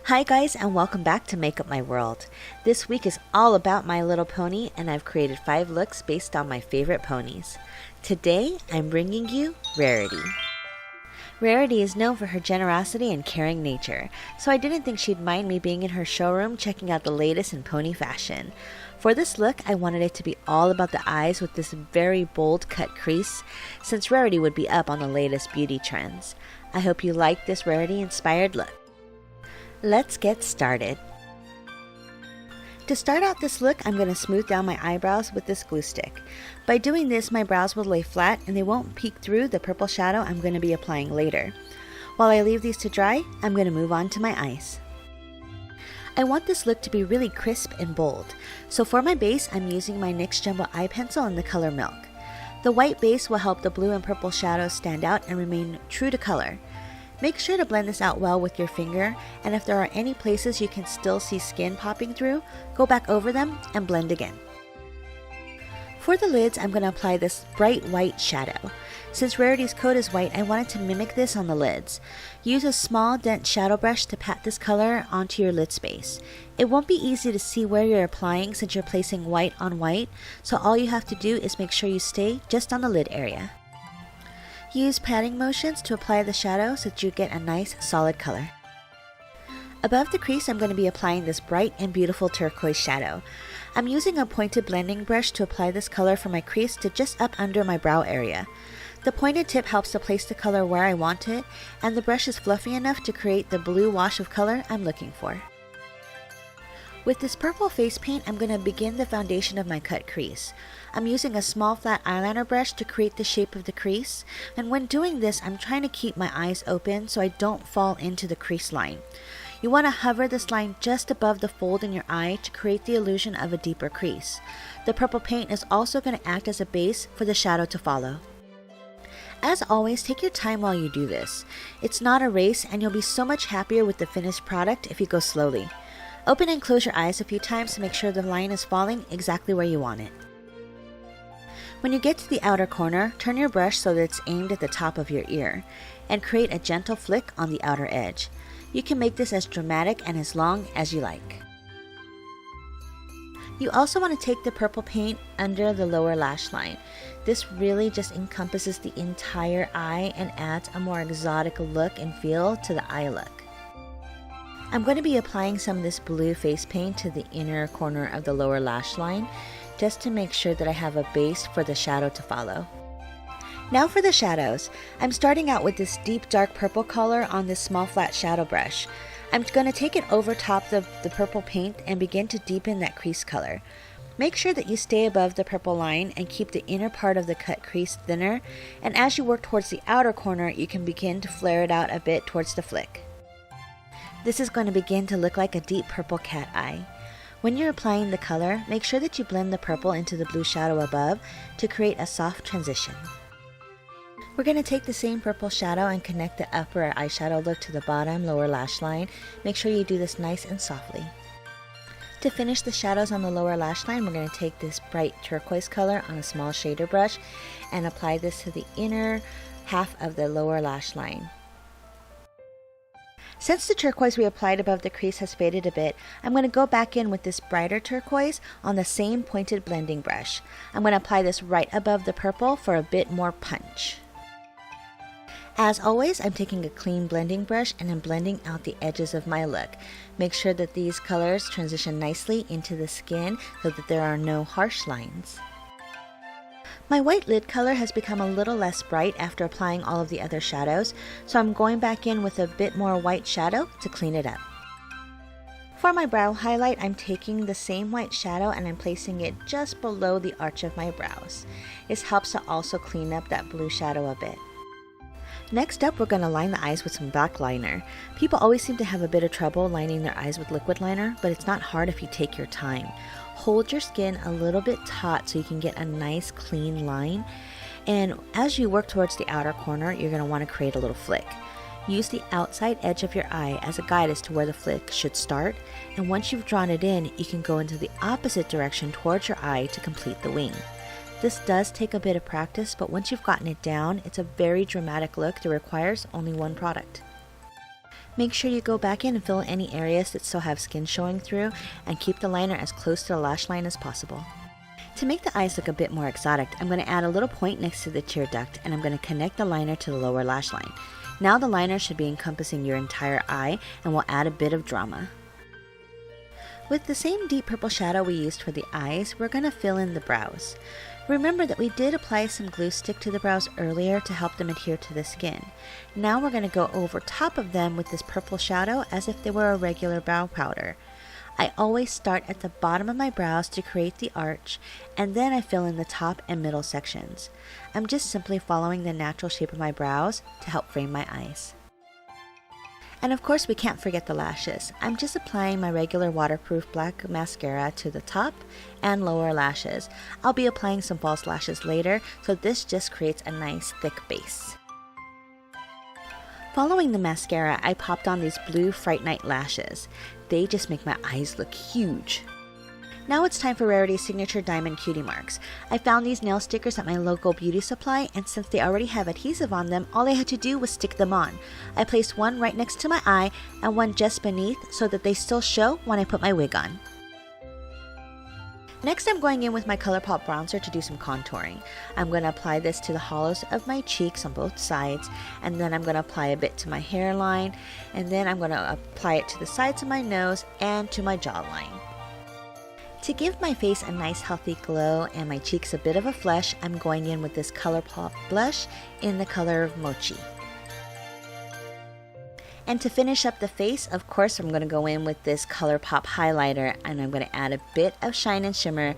Hi guys, and welcome back to Make Up My World. This week is all about My Little Pony, and I've created 5 looks based on my favorite ponies. Today, I'm bringing you Rarity. Rarity is known for her generosity and caring nature, so I didn't think she'd mind me being in her showroom checking out the latest in pony fashion. For this look, I wanted it to be all about the eyes with this very bold cut crease, since Rarity would be up on the latest beauty trends. I hope you like this Rarity-inspired look. Let's get started. To start out this look, I'm going to smooth down my eyebrows with this glue stick. By doing this, my brows will lay flat and they won't peek through the purple shadow I'm going to be applying later. While I leave these to dry, I'm going to move on to my eyes. I want this look to be really crisp and bold, so for my base, I'm using my NYX Jumbo Eye Pencil in the color Milk. The white base will help the blue and purple shadows stand out and remain true to color. Make sure to blend this out well with your finger, and if there are any places you can still see skin popping through, go back over them and blend again. For the lids, I'm going to apply this bright white shadow. Since Rarity's coat is white, I wanted to mimic this on the lids. Use a small dense shadow brush to pat this color onto your lid space. It won't be easy to see where you're applying since you're placing white on white, so all you have to do is make sure you stay just on the lid area. Use patting motions to apply the shadow so that you get a nice solid color. Above the crease, I'm going to be applying this bright and beautiful turquoise shadow. I'm using a pointed blending brush to apply this color from my crease to just up under my brow area. The pointed tip helps to place the color where I want it, and the brush is fluffy enough to create the blue wash of color I'm looking for. With this purple face paint, I'm going to begin the foundation of my cut crease. I'm using a small flat eyeliner brush to create the shape of the crease, and when doing this, I'm trying to keep my eyes open so I don't fall into the crease line. You want to hover this line just above the fold in your eye to create the illusion of a deeper crease. The purple paint is also going to act as a base for the shadow to follow. As always, take your time while you do this. It's not a race, and you'll be so much happier with the finished product if you go slowly. Open and close your eyes a few times to make sure the line is falling exactly where you want it. When you get to the outer corner, turn your brush so that it's aimed at the top of your ear, and create a gentle flick on the outer edge. You can make this as dramatic and as long as you like. You also want to take the purple paint under the lower lash line. This really just encompasses the entire eye and adds a more exotic look and feel to the eye look. I'm going to be applying some of this blue face paint to the inner corner of the lower lash line, just to make sure that I have a base for the shadow to follow. Now for the shadows. I'm starting out with this deep dark purple color on this small flat shadow brush. I'm going to take it over top of the purple paint and begin to deepen that crease color. Make sure that you stay above the purple line and keep the inner part of the cut crease thinner, and as you work towards the outer corner, you can begin to flare it out a bit towards the flick. This is going to begin to look like a deep purple cat eye. When you're applying the color, make sure that you blend the purple into the blue shadow above to create a soft transition. We're going to take the same purple shadow and connect the upper eyeshadow look to the bottom lower lash line. Make sure you do this nice and softly. To finish the shadows on the lower lash line, we're going to take this bright turquoise color on a small shader brush and apply this to the inner half of the lower lash line. Since the turquoise we applied above the crease has faded a bit, I'm going to go back in with this brighter turquoise on the same pointed blending brush. I'm going to apply this right above the purple for a bit more punch. As always, I'm taking a clean blending brush and I'm blending out the edges of my look. Make sure that these colors transition nicely into the skin so that there are no harsh lines. My white lid color has become a little less bright after applying all of the other shadows, so I'm going back in with a bit more white shadow to clean it up. For my brow highlight, I'm taking the same white shadow and I'm placing it just below the arch of my brows. This helps to also clean up that blue shadow a bit. Next up, we're going to line the eyes with some black liner. People always seem to have a bit of trouble lining their eyes with liquid liner, but it's not hard if you take your time. Hold your skin a little bit taut so you can get a nice clean line, and as you work towards the outer corner, you're going to want to create a little flick. Use the outside edge of your eye as a guide as to where the flick should start, and once you've drawn it in, you can go into the opposite direction towards your eye to complete the wing. This does take a bit of practice, but once you've gotten it down, it's a very dramatic look that requires only one product. Make sure you go back in and fill in any areas that still have skin showing through, and keep the liner as close to the lash line as possible. To make the eyes look a bit more exotic, I'm going to add a little point next to the tear duct, and I'm going to connect the liner to the lower lash line. Now the liner should be encompassing your entire eye and will add a bit of drama. With the same deep purple shadow we used for the eyes, we're going to fill in the brows. Remember that we did apply some glue stick to the brows earlier to help them adhere to the skin. Now we're going to go over top of them with this purple shadow as if they were a regular brow powder. I always start at the bottom of my brows to create the arch, and then I fill in the top and middle sections. I'm just simply following the natural shape of my brows to help frame my eyes. And of course we can't forget the lashes. I'm just applying my regular waterproof black mascara to the top and lower lashes. I'll be applying some false lashes later, so this just creates a nice thick base. Following the mascara, I popped on these blue Fright Night lashes. They just make my eyes look huge. Now it's time for Rarity's signature diamond cutie marks. I found these nail stickers at my local beauty supply, and since they already have adhesive on them, all I had to do was stick them on. I placed one right next to my eye and one just beneath so that they still show when I put my wig on. Next, I'm going in with my ColourPop bronzer to do some contouring. I'm going to apply this to the hollows of my cheeks on both sides, and then I'm going to apply a bit to my hairline, and then I'm going to apply it to the sides of my nose and to my jawline. To give my face a nice healthy glow and my cheeks a bit of a flush, I'm going in with this ColourPop blush in the color of Mochi. And to finish up the face, of course, I'm going to go in with this ColourPop highlighter, and I'm going to add a bit of shine and shimmer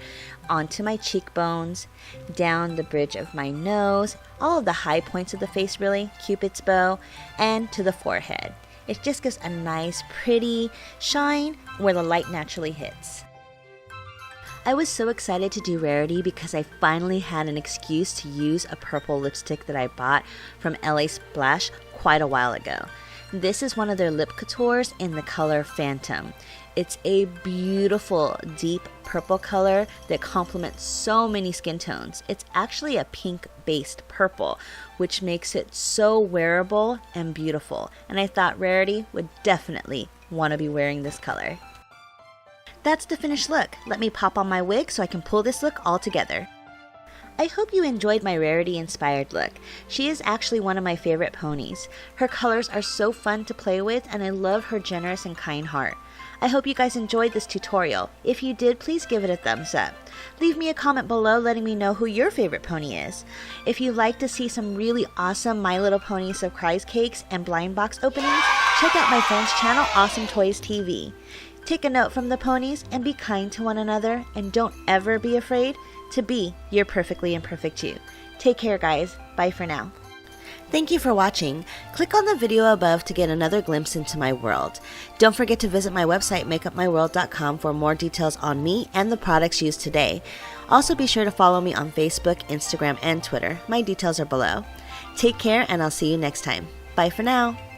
onto my cheekbones, down the bridge of my nose, all of the high points of the face really, Cupid's bow, and to the forehead. It just gives a nice pretty shine where the light naturally hits. I was so excited to do Rarity because I finally had an excuse to use a purple lipstick that I bought from LA Splash quite a while ago. This is one of their lip coutures in the color Phantom. It's a beautiful deep purple color that complements so many skin tones. It's actually a pink based purple, which makes it so wearable and beautiful. And I thought Rarity would definitely want to be wearing this color. That's the finished look. Let me pop on my wig so I can pull this look all together. I hope you enjoyed my Rarity inspired look. She is actually one of my favorite ponies. Her colors are so fun to play with, and I love her generous and kind heart. I hope you guys enjoyed this tutorial. If you did, please give it a thumbs up. Leave me a comment below letting me know who your favorite pony is. If you'd like to see some really awesome My Little Pony surprise cakes and blind box openings, check out my friend's channel, Awesome Toys TV. Take a note from the ponies and be kind to one another, and don't ever be afraid to be your perfectly imperfect you. Take care, guys. Bye for now. Thank you for watching. Click on the video above to get another glimpse into my world. Don't forget to visit my website, makeupmyworld.com, for more details on me and the products used today. Also be sure to follow me on Facebook, Instagram, and Twitter. My details are below. Take care, and I'll see you next time. Bye for now.